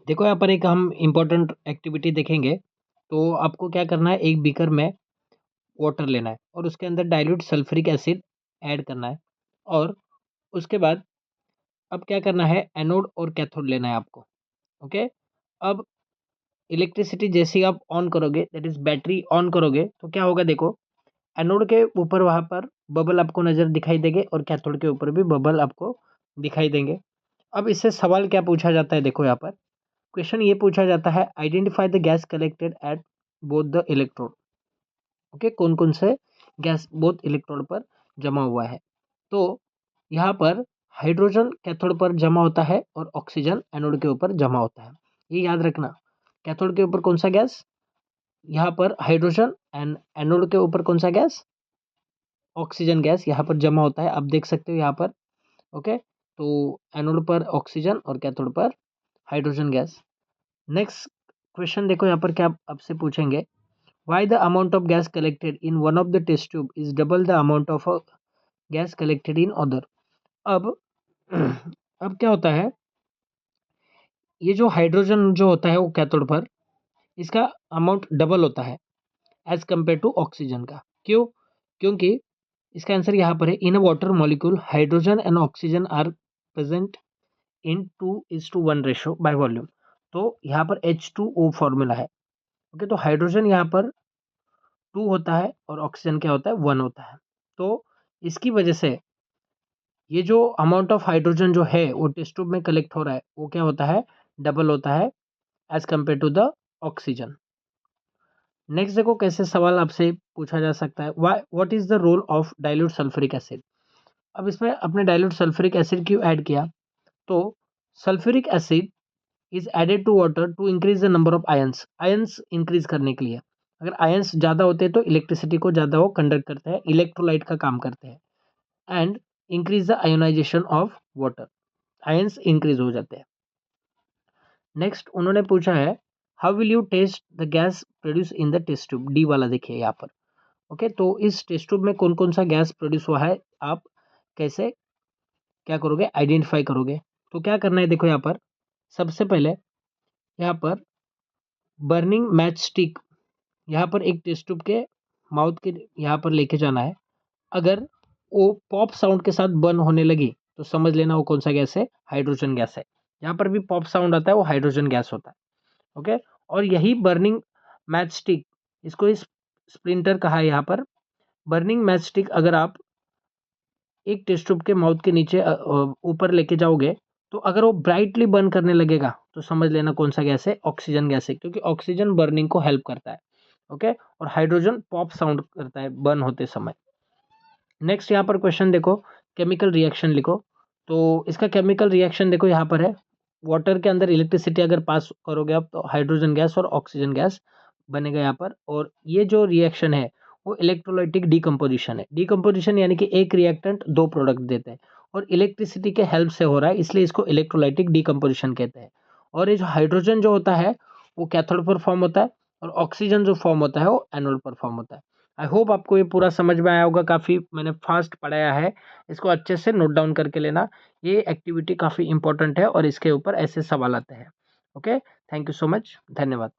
देखो यहाँ पर एक हम इम्पोर्टेंट एक्टिविटी देखेंगे। तो आपको क्या करना है, एक बीकर में वाटर लेना है और उसके अंदर डाइल्यूट सल्फ्यूरिक एसिड ऐड करना है। और उसके बाद अब क्या करना है, एनोड और कैथोड लेना है आपको। ओके। अब इलेक्ट्रिसिटी जैसे ही आप ऑन करोगे, दैट इज बैटरी ऑन करोगे, तो क्या होगा देखो, एनोड के ऊपर वहाँ पर बबल आपको नज़र दिखाई देंगे और कैथोड के ऊपर भी बबल आपको दिखाई देंगे। अब इससे सवाल क्या पूछा जाता है, देखो यहाँ पर क्वेश्चन ये पूछा जाता है, identify the gas collected at both the electrode. Okay, कौन कौन से गैस बोथ इलेक्ट्रोड पर जमा हुआ है। तो यहाँ पर हाइड्रोजन कैथोड पर जमा होता है और ऑक्सीजन एनोड के ऊपर जमा होता है। ये याद रखना, कैथोड के ऊपर कौन सा गैस, यहाँ पर हाइड्रोजन, एंड एनोड के ऊपर कौन सा गैस, ऑक्सीजन गैस यहाँ पर जमा होता है। आप देख सकते हो यहाँ पर। ओके, तो एनोड पर ऑक्सीजन और कैथोड पर हाइड्रोजन गैस। नेक्स्ट क्वेश्चन देखो यहाँ पर क्या आपसे पूछेंगे, why the amount of gas collected in one of the test tube is double the amount of gas collected in other. अब अब क्या होता है, ये जो हाइड्रोजन जो होता है वो कैथोड पर, इसका अमाउंट डबल होता है एज कंपेयर टू ऑक्सीजन का। क्यों? क्योंकि इसका आंसर यहाँ पर है, in a water molecule hydrogen and oxygen are present in 2:1 ratio by volume. तो यहाँ पर H2O फॉर्मूला है। ओके, तो हाइड्रोजन यहाँ पर 2 होता है और ऑक्सीजन क्या होता है, 1 होता है। तो इसकी वजह से ये जो अमाउंट ऑफ हाइड्रोजन जो है वो टेस्ट ट्यूब में कलेक्ट हो रहा है, वो क्या होता है, डबल होता है as compare to the oxygen. Next देखो कैसे सवाल आपसे पूछा जा सकता है, what is the role of dilute sulphuric acid. अब इसमें अपने डाइल्यूट सल्फ्यूरिक एसिड क्यों ऐड किया, तो sulphuric acid is added to water to increase the number of ions, ions increase करने के लिए। अगर आयंस ज़्यादा होते हैं तो इलेक्ट्रिसिटी को ज़्यादा वो कंडक्ट करते हैं, इलेक्ट्रोलाइट का काम करते हैं, and increase the ionisation of water, ions increase हो जाते हैं। नेक्स्ट उन्होंने पूछा है, how will you test the gas produce in the test tube, D वाला देखिए यहाँ पर। ओके, तो इस टेस्ट ट्यूब में कौन कौन सा गैस प्रोड्यूस हुआ है, आप कैसे क्या करोगे, आइडेंटिफाई करोगे। तो क्या करना है देखो यहाँ पर, सबसे पहले यहाँ पर बर्निंग मैच स्टिक यहाँ पर एक टेस्ट ट्यूब के माउथ के यहाँ पर लेके जाना है। अगर वो पॉप साउंड के साथ बर्न होने लगी तो समझ लेना वो कौन सा गैस है, हाइड्रोजन गैस है। यहाँ पर भी पॉप साउंड आता है, वो हाइड्रोजन गैस होता है। ओके, और यही बर्निंग मैच स्टिक, इसको इस स्प्लिंटर कहा है यहाँ पर। बर्निंग मैच स्टिक अगर आप एक टेस्ट ट्यूब के माउथ के नीचे ऊपर लेके जाओगे, तो अगर वो ब्राइटली बर्न करने लगेगा तो समझ लेना कौन सा गैस है, ऑक्सीजन गैस है, क्योंकि ऑक्सीजन बर्निंग को हेल्प करता है। ओके, और हाइड्रोजन पॉप साउंड करता है बर्न होते समय। नेक्स्ट यहाँ पर क्वेश्चन देखो, केमिकल रिएक्शन लिखो। तो इसका केमिकल रिएक्शन देखो यहाँ पर है, वाटर के अंदर इलेक्ट्रिसिटी अगर पास करोगे आप, तो हाइड्रोजन गैस और ऑक्सीजन गैस बनेगा यहाँ पर। और ये जो रिएक्शन है वो इलेक्ट्रोलाइटिक डिकम्पोजिशन है। डिकम्पोजिशन यानी कि एक रिएक्टेंट दो प्रोडक्ट देते हैं, और इलेक्ट्रिसिटी के हेल्प से हो रहा है, इसलिए इसको इलेक्ट्रोलाइटिक डिकम्पोजिशन कहते हैं। और ये जो हाइड्रोजन जो होता है वो कैथोड पर फॉर्म होता है, और ऑक्सीजन जो फॉर्म होता है वो एनोड पर फॉर्म होता है। आई होप आपको ये पूरा समझ में आया होगा, काफ़ी मैंने फास्ट पढ़ाया है, इसको अच्छे से नोट डाउन करके लेना। ये एक्टिविटी काफ़ी इंपॉर्टेंट है और इसके ऊपर ऐसे सवाल आते हैं। Okay, thank you so much, धन्यवाद।